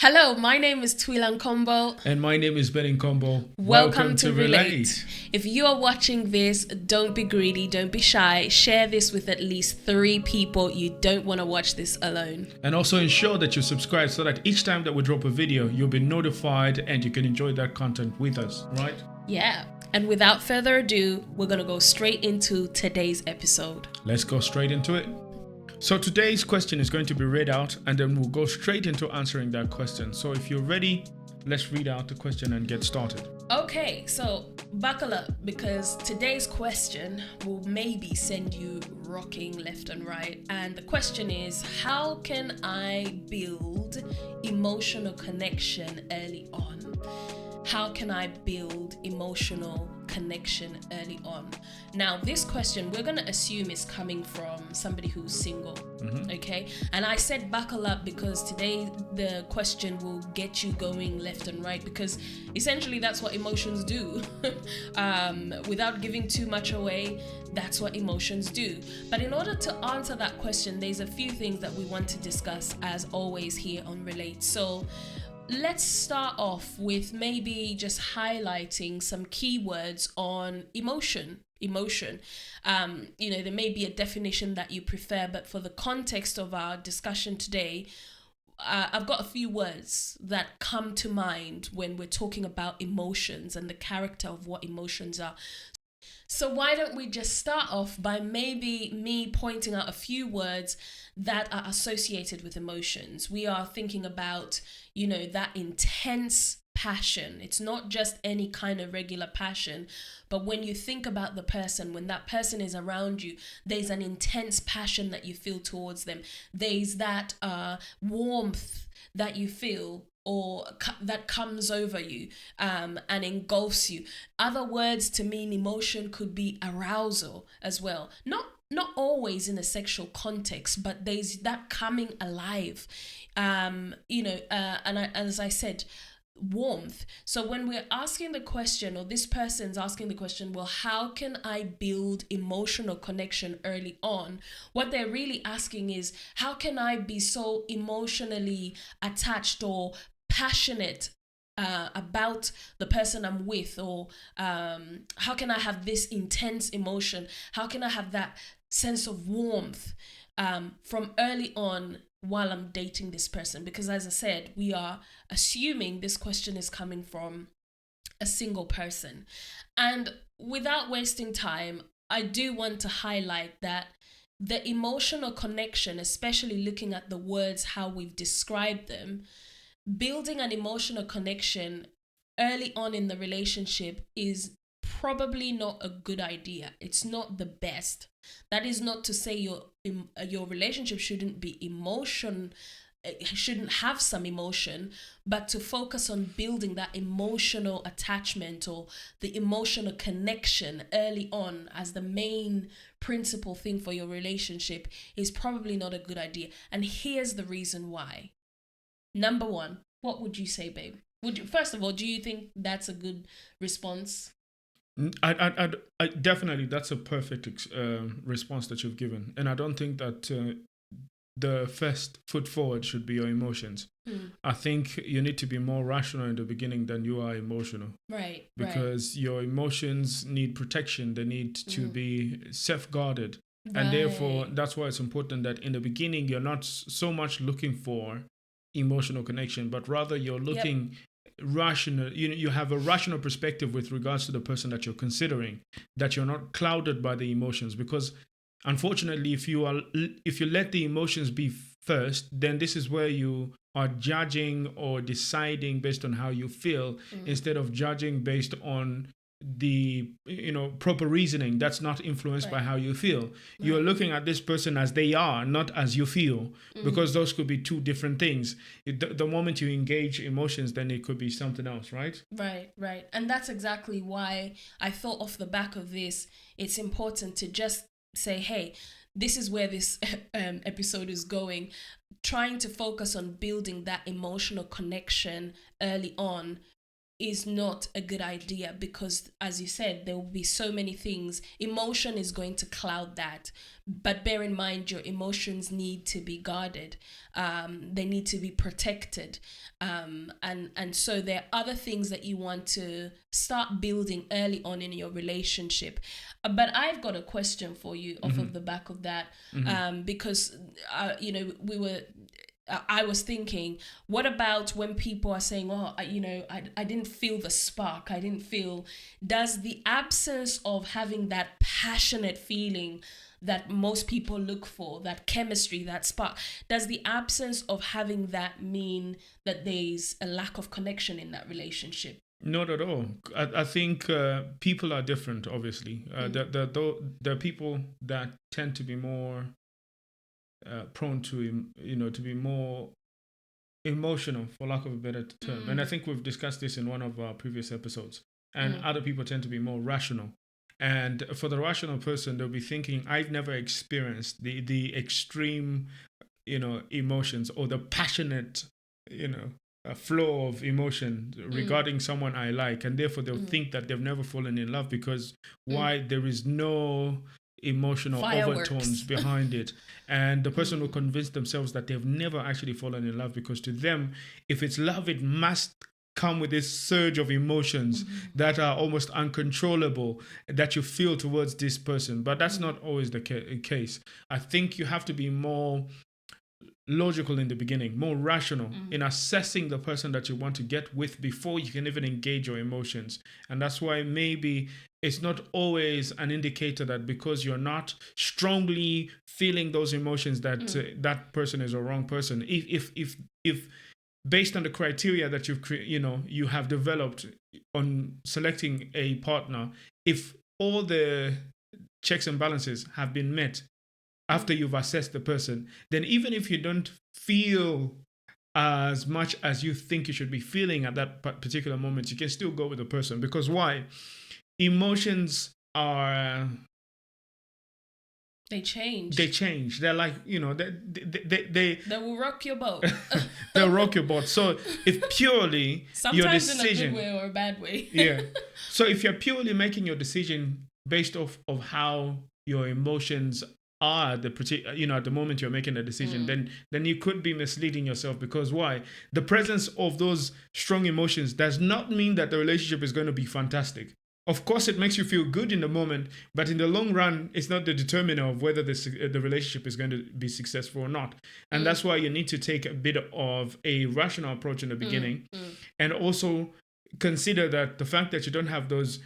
Hello, my name is Twilan Combo. And my name is Ben Combo. Welcome to Relate. If you are watching this, don't be greedy, don't be shy. Share this with at least 3 people. You don't want to watch this alone. And also ensure that you subscribe so that each time that we drop a video, you'll be notified and you can enjoy that content with us, right? Yeah. And without further ado, we're going to go straight into today's episode. Let's go straight into it. So today's question is going to be read out and then we'll go straight into answering that question. So if you're ready, let's read out the question and get started. Okay, so buckle up because today's question will maybe send you rocking left and right. And the question is, how can I build emotional connection early on? How can I build emotional connection early on? Now, this question we're going to assume is coming from somebody who's single, okay? And I said buckle up because today the question will get you going left and right because essentially that's what emotions do. Without giving too much away, that's what emotions do. But in order to answer that question, there's a few things that we want to discuss as always here on Relate. So let's start off with maybe just highlighting some keywords on emotion. There may be a definition that you prefer, but for the context of our discussion today, I've got a few words that come to mind when we're talking about emotions and the character of what emotions are. So why don't we just start off by maybe me pointing out a few words that are associated with emotions. We are thinking about, that intense passion. It's not just any kind of regular passion, but when you think about the person, when that person is around you, there's an intense passion that you feel towards them. There's that warmth that you feel or that comes over you and engulfs you. Other words to mean emotion could be arousal as well. Not always in a sexual context, but there's that coming alive. As I said, warmth. So when we're asking the question, or this person's asking the question, well, how can I build emotional connection early on? What they're really asking is, how can I be so emotionally attached or passionate about the person I'm with, or how can I have this intense emotion? How can I have that sense of warmth from early on while I'm dating this person? Because as I said, we are assuming this question is coming from a single person. And without wasting time, I do want to highlight that the emotional connection, especially looking at the words, how we've described them, building an emotional connection early on in the relationship is probably not a good idea. It's not the best. That is not to say your relationship shouldn't have some emotion, but to focus on building that emotional attachment or the emotional connection early on as the main principal thing for your relationship is probably not a good idea. And here's the reason why. Number one, what would you say, babe? First of all, do you think that's a good response? I definitely, that's a perfect response that you've given. And I don't think that the first foot forward should be your emotions. I think you need to be more rational in the beginning than you are emotional. Right. Because your emotions need protection. They need to be safeguarded. Right. And therefore, that's why it's important that in the beginning, you're not so much looking for emotional connection, but rather you're looking rational. You have a rational perspective with regards to the person that you're considering, that you're not clouded by the emotions. Because unfortunately, if you let the emotions be first, then this is where you are judging or deciding based on how you feel instead of judging based on the proper reasoning that's not influenced by how you feel. You're looking at this person as they are, not as you feel, because those could be two different things. The moment you engage emotions, then it could be something else, right? Right. And that's exactly why I thought off the back of this, it's important to just say, hey, this is where this episode is going, trying to focus on building that emotional connection early on is not a good idea, because, as you said, there will be so many things. Emotion is going to cloud that. But bear in mind, your emotions need to be guarded. They need to be protected. And so there are other things that you want to start building early on in your relationship. But I've got a question for you off of the back of that, because, I was thinking, what about when people are saying, oh, I didn't feel the spark. Does the absence of having that passionate feeling that most people look for, that chemistry, that spark, does the absence of having that mean that there's a lack of connection in that relationship? Not at all. I think people are different, obviously. There are people that tend to be more prone to, to be more emotional, for lack of a better term. And I think we've discussed this in one of our previous episodes. And other people tend to be more rational. And for the rational person, they'll be thinking, I've never experienced the extreme, emotions, or the passionate, flow of emotion regarding someone I like. And therefore, they'll think that they've never fallen in love, because why? There is no emotional Fireworks. overtones behind it. And the person will convince themselves that they've never actually fallen in love, because to them, if it's love, it must come with this surge of emotions that are almost uncontrollable that you feel towards this person. But that's not always the case. I think you have to be more logical in the beginning, more rational in assessing the person that you want to get with before you can even engage your emotions. And that's why maybe it's not always an indicator that because you're not strongly feeling those emotions that that person is a wrong person. If based on the criteria that you have developed on selecting a partner, if all the checks and balances have been met after you've assessed the person, then even if you don't feel as much as you think you should be feeling at that particular moment, you can still go with the person. Because why? Emotions are... They change. They're like, they will rock your boat. They'll rock your boat. So if purely sometimes your decision, in a good way or a bad way. Yeah. So if you're purely making your decision based off of how your emotions are at the moment you're making a decision, then you could be misleading yourself. Because why? The presence of those strong emotions does not mean that the relationship is going to be fantastic. Of course, it makes you feel good in the moment, but in the long run, it's not the determiner of whether the relationship is going to be successful or not. And that's why you need to take a bit of a rational approach in the beginning, and also consider that the fact that you don't have those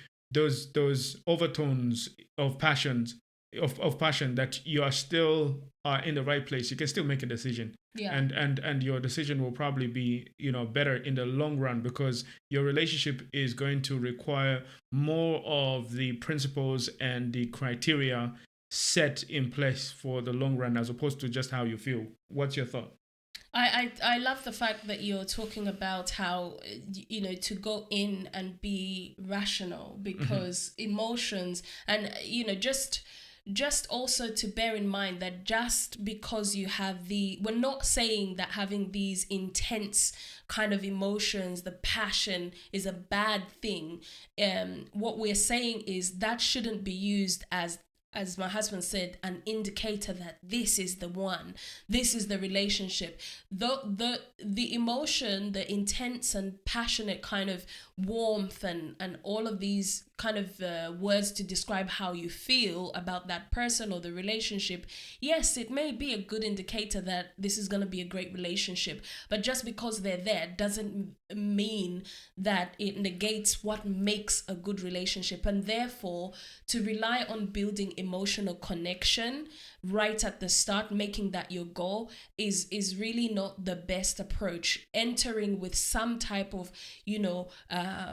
overtones of passion, that you are still in the right place. You can still make a decision. Yeah. And your decision will probably be, better in the long run, because your relationship is going to require more of the principles and the criteria set in place for the long run, as opposed to just how you feel. What's your thought? I love the fact that you're talking about how, to go in and be rational, because emotions and, just also to bear in mind that just because you have we're not saying that having these intense kind of emotions, the passion, is a bad thing. What we're saying is that shouldn't be used as my husband said, an indicator that this is the one, this is the relationship. The emotion, the intense and passionate kind of warmth and all of these kind of words to describe how you feel about that person or the relationship, yes, it may be a good indicator that this is going to be a great relationship. But just because they're there doesn't mean that it negates what makes a good relationship. And therefore, to rely on building emotional connection right at the start, making that your goal, is really not the best approach. Entering with some type of,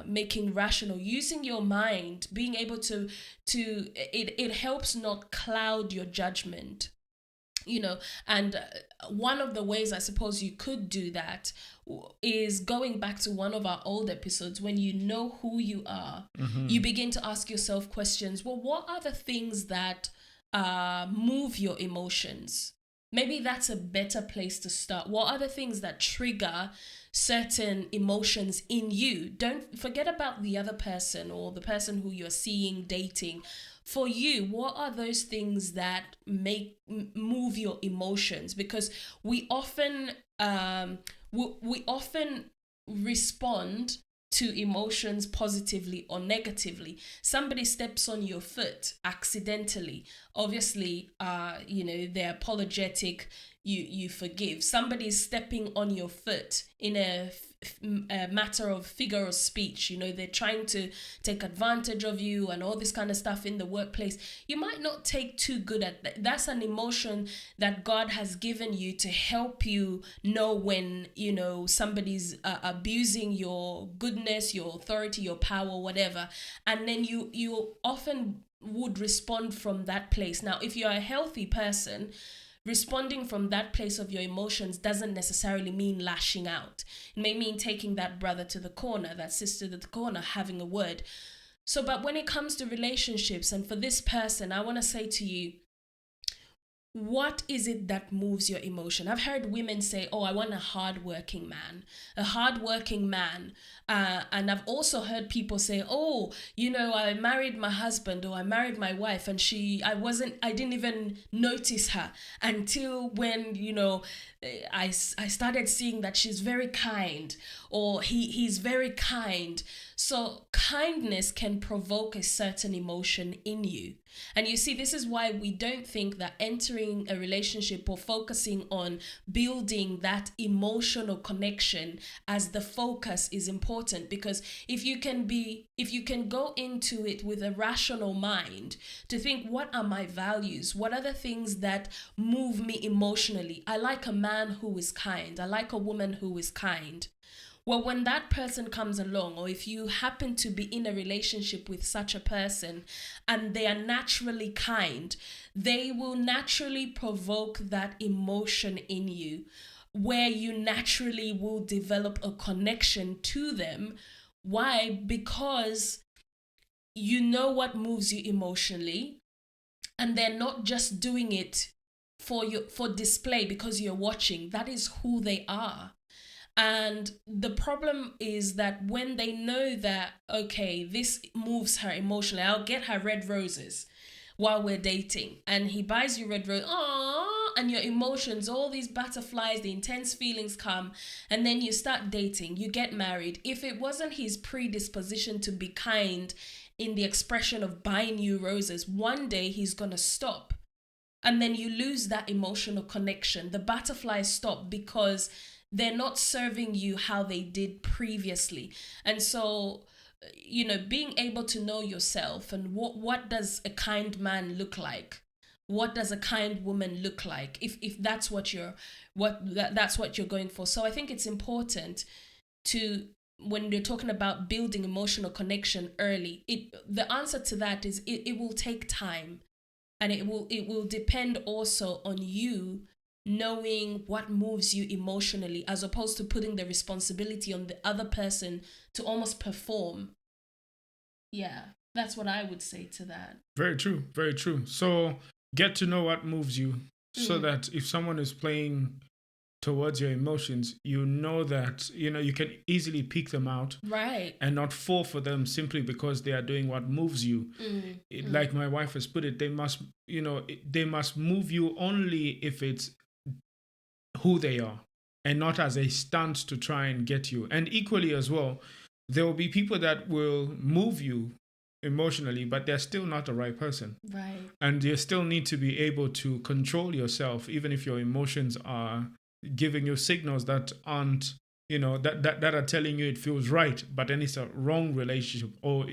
making rational, using your mind, being able to it helps not cloud your judgment. And one of the ways I suppose you could do that is going back to one of our old episodes. When you know who you are, you begin to ask yourself questions. Well, what are the things that move your emotions? maybe that's a better place to start. What are the things that trigger certain emotions in you? Don't forget about the other person or the person who you're seeing, dating. For you, what are those things that move your emotions? Because we often we often respond to emotions positively or negatively. Somebody steps on your foot accidentally. Obviously, they're apologetic. You forgive. Somebody's stepping on your foot in a matter of figure of speech. They're trying to take advantage of you and all this kind of stuff in the workplace. You might not take too good at that. That's an emotion that God has given you to help you know when somebody's abusing your goodness, your authority, your power, whatever. And then you often would respond from that place. Now, if you're a healthy person, responding from that place of your emotions doesn't necessarily mean lashing out. It may mean taking that brother to the corner, that sister to the corner, having a word. So, but when it comes to relationships, and for this person, I want to say to you, what is it that moves your emotion? I've heard women say, oh, I want a hardworking man. And I've also heard people say, oh, I married my husband or I married my wife and I didn't even notice her until when, I started seeing that she's very kind, or he's very kind. So kindness can provoke a certain emotion in you. And you see, this is why we don't think that entering a relationship or focusing on building that emotional connection as the focus is important. Because if you can go into it with a rational mind to think, what are my values? What are the things that move me emotionally? I like a man who is kind. I like a woman who is kind. Well, when that person comes along, or if you happen to be in a relationship with such a person and they are naturally kind, they will naturally provoke that emotion in you where you naturally will develop a connection to them. Why? Because you know what moves you emotionally, and they're not just doing it for display because you're watching. That is who they are. And the problem is that when they know that, okay, this moves her emotionally, I'll get her red roses while we're dating, and he buys you red roses, and your emotions, all these butterflies, the intense feelings come, and then you start dating, you get married. If it wasn't his predisposition to be kind in the expression of buying you roses, one day he's gonna stop. And then you lose that emotional connection. The butterflies stop because they're not serving you how they did previously. And so, being able to know yourself and what does a kind man look like? What does a kind woman look like? If that's what that's what you're going for. So I think it's important to, when you're talking about building emotional connection early, the answer to that is it will take time. And it will depend also on you knowing what moves you emotionally, as opposed to putting the responsibility on the other person to almost perform. Yeah, that's what I would say to that. Very true. Very true. So get to know what moves you so that if someone is playing towards your emotions, you know that, you can easily pick them out. Right. And not fall for them simply because they are doing what moves you. Like my wife has put it, they must move you only if it's who they are and not as a stunt to try and get you. And equally as well, there will be people that will move you emotionally, but they're still not the right person. Right. And you still need to be able to control yourself, even if your emotions are giving you signals that aren't, that are telling you it feels right, but then it's a wrong relationship, or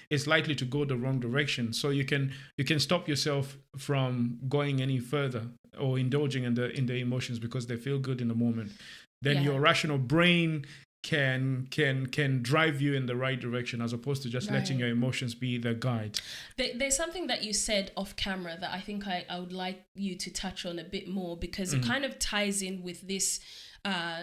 it's likely to go the wrong direction. So you can stop yourself from going any further or indulging in the emotions because they feel good in the moment. Then your rational brain can drive you in the right direction, as opposed to just letting your emotions be the guide. There's something that you said off camera that I think I would like you to touch on a bit more, because it kind of ties in with this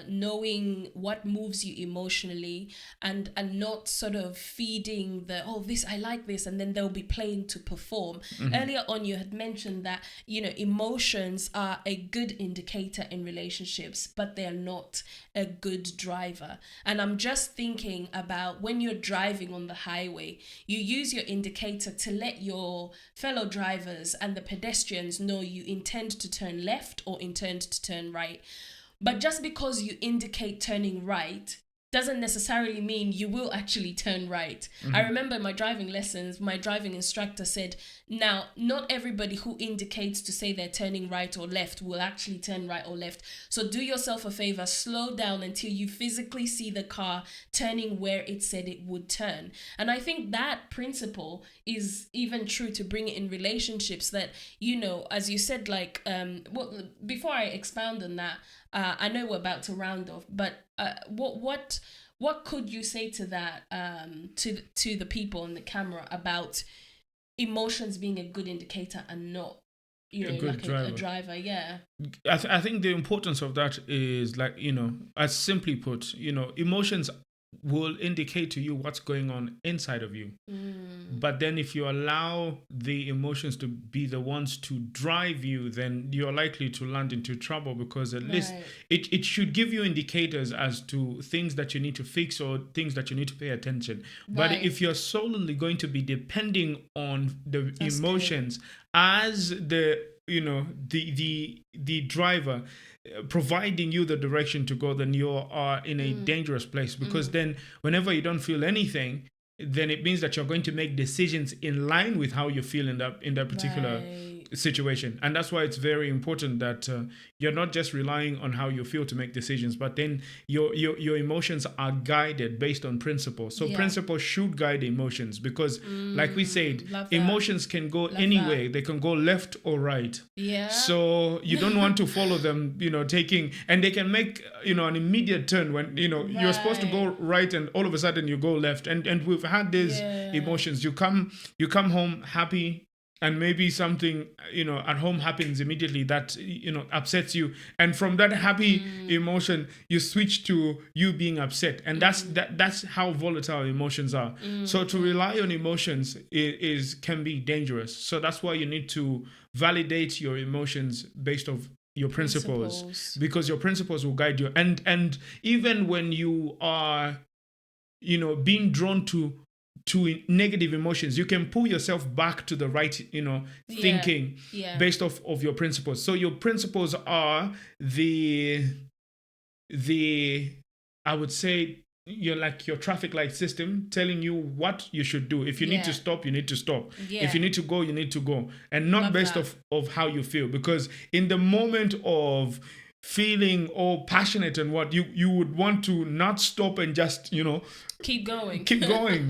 knowing what moves you emotionally, and not sort of feeding the, oh, this, I like this, and then they'll be playing to perform. Earlier on, you had mentioned that, emotions are a good indicator in relationships, but they're not a good driver. And I'm just thinking about when you're driving on the highway, you use your indicator to let your fellow drivers and the pedestrians know you intend to turn left or intend to turn right. But just because you indicate turning right doesn't necessarily mean you will actually turn right. I remember my driving lessons, my driving instructor said, now, not everybody who indicates to say they're turning right or left will actually turn right or left. So do yourself a favor, slow down until you physically see the car turning where it said it would turn. And I think that principle is even true to bring it in relationships, that, as you said, like, before I expound on that, I know we're about to round off, but what could you say to that, to the people on the camera, about emotions being a good indicator and not, A good like driver. a driver? Yeah. I think the importance of that is, like, as simply put, emotions will indicate to you what's going on inside of you. But then if you allow the emotions to be the ones to drive you, then you're likely to land into trouble, because at least it should give you indicators as to things that you need to fix or things that you need to pay attention. But if you're solely going to be depending on the emotions as the the driver, providing you the direction to go, then you are in a dangerous place, because then whenever you don't feel anything, then it means that you're going to make decisions in line with how you feel in that particular situation. And that's why it's very important that you're not just relying on how you feel to make decisions, but then your emotions are guided based on principles. So principles should guide emotions, because like we said, emotions can go any way. They can go left or right. So you don't want to follow them, taking, and they can make an immediate turn when you're supposed to go right, and all of a sudden you go left. And we've had these emotions. You come home happy, and maybe something at home happens immediately that upsets you, and from that happy emotion you switch to you being upset, and that's how volatile emotions are. So to rely on emotions can be dangerous. So that's why you need to validate your emotions based off your principles, because your principles will guide you. And even when you are being drawn to negative emotions, you can pull yourself back to the right thinking based off of your principles. So your principles are the I would say you're like your traffic light system, telling you what you should do. If you need to stop, you need to stop. If you need to go, you need to go, and not based off of how you feel. Because in the moment of feeling all passionate and what you would want to not stop and just keep going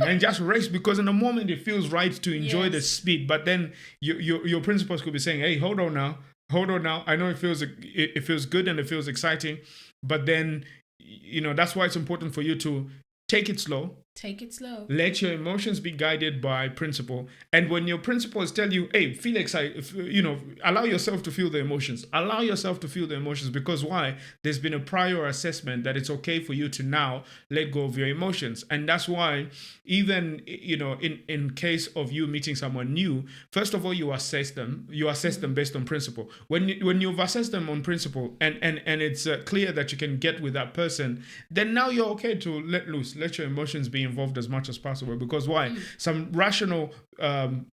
and just race, because in the moment it feels right to enjoy the speed, but then your principles could be saying, hey, hold on now, I know it feels good and it feels exciting, but then that's why it's important for you to take it slow. Let your emotions be guided by principle. And when your principles tell you, hey, feel excited, allow yourself to feel the emotions. Because why? There's been a prior assessment that it's okay for you to now let go of your emotions. And that's why even, in case of you meeting someone new, first of all, you assess them based on principle. When you've assessed them on principle and it's clear that you can get with that person, then now you're okay to let loose, let your emotions be involved as much as possible. Because why? Some rational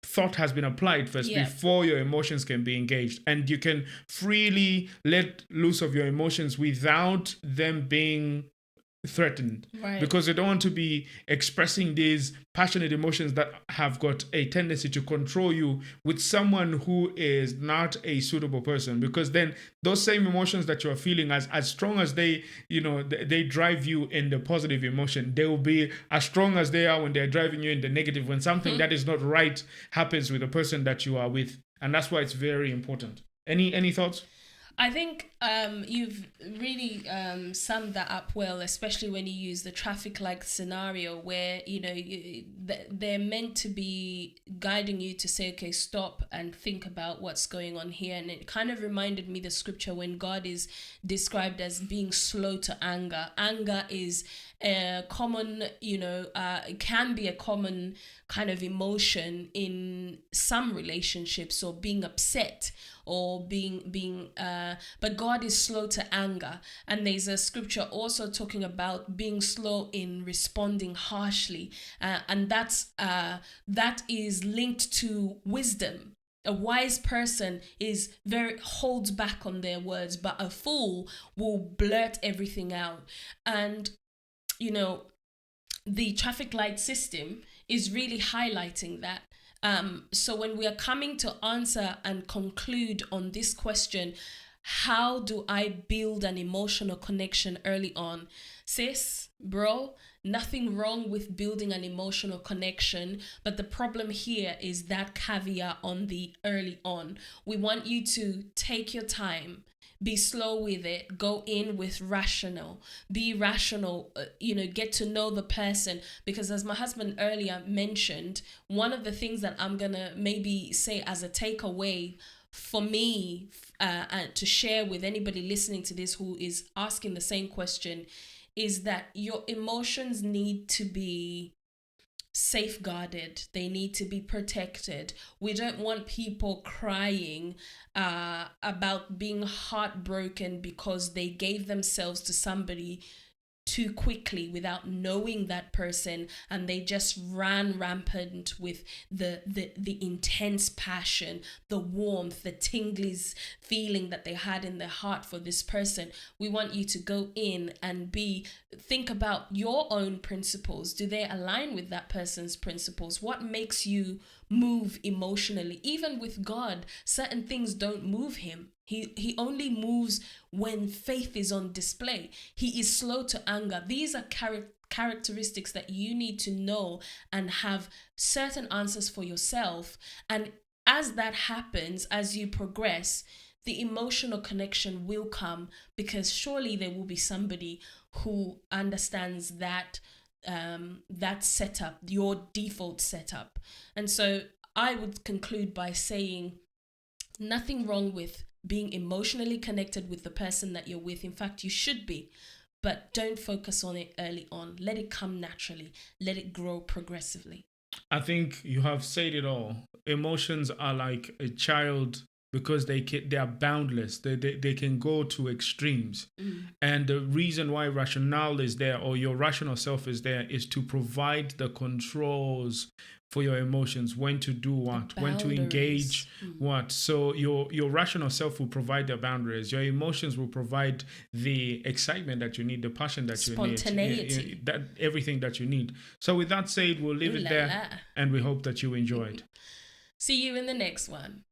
thought has been applied first before your emotions can be engaged, and you can freely let loose of your emotions without them being threatened, because you don't want to be expressing these passionate emotions that have got a tendency to control you with someone who is not a suitable person. Because then those same emotions that you're feeling, as strong as they they drive you in the positive emotion, they will be as strong as they are when they're driving you in the negative, when something that is not right happens with the person that you are with. And that's why it's very important. Any thoughts? I think You've really summed that up well, especially when you use the traffic light scenario where, they're meant to be guiding you to say, okay, stop and think about what's going on here. And it kind of reminded me the scripture when God is described as being slow to anger. Anger is a common, it can be a common kind of emotion in some relationships, or being upset, or being but God is slow to anger. And there's a scripture also talking about being slow in responding harshly, and that is linked to wisdom. A wise person holds back on their words, but a fool will blurt everything out. And the traffic light system is really highlighting that. So when we are coming to answer and conclude on this question, how do I build an emotional connection early on? Sis, bro, nothing wrong with building an emotional connection, but the problem here is that caveat on the early on. We want you to take your time. Be slow with it. Go in with rational. Be rational. Get to know the person. Because as my husband earlier mentioned, one of the things that I'm going to maybe say as a takeaway for me, and to share with anybody listening to this who is asking the same question, is that your emotions need to be safeguarded. They need to be protected. We don't want people crying about being heartbroken because they gave themselves to somebody too quickly without knowing that person, and they just ran rampant with the intense passion, the warmth, the tingly feeling that they had in their heart for this person. We want you to go in and think about your own principles. Do they align with that person's principles? What makes you move emotionally? Even with God, certain things don't move him. He only moves when faith is on display. He is slow to anger. These are characteristics that you need to know and have certain answers for yourself. And as that happens, as you progress, the emotional connection will come, because surely there will be somebody who understands that setup, your default setup. And so I would conclude by saying nothing wrong with being emotionally connected with the person that you're with. In fact, you should be, but don't focus on it early on. Let it come naturally. Let it grow progressively. I think you have said it all. Emotions are like a child, because they are boundless. They can go to extremes. And the reason why rationale is there, or your rational self is there, is to provide the controls for your emotions, when to do what, when to engage what. So your rational self will provide the boundaries. Your emotions will provide the excitement that you need, the passion that you need, spontaneity, that everything that you need. So with that said, we'll leave it there, and we hope that you enjoyed. See you in the next one.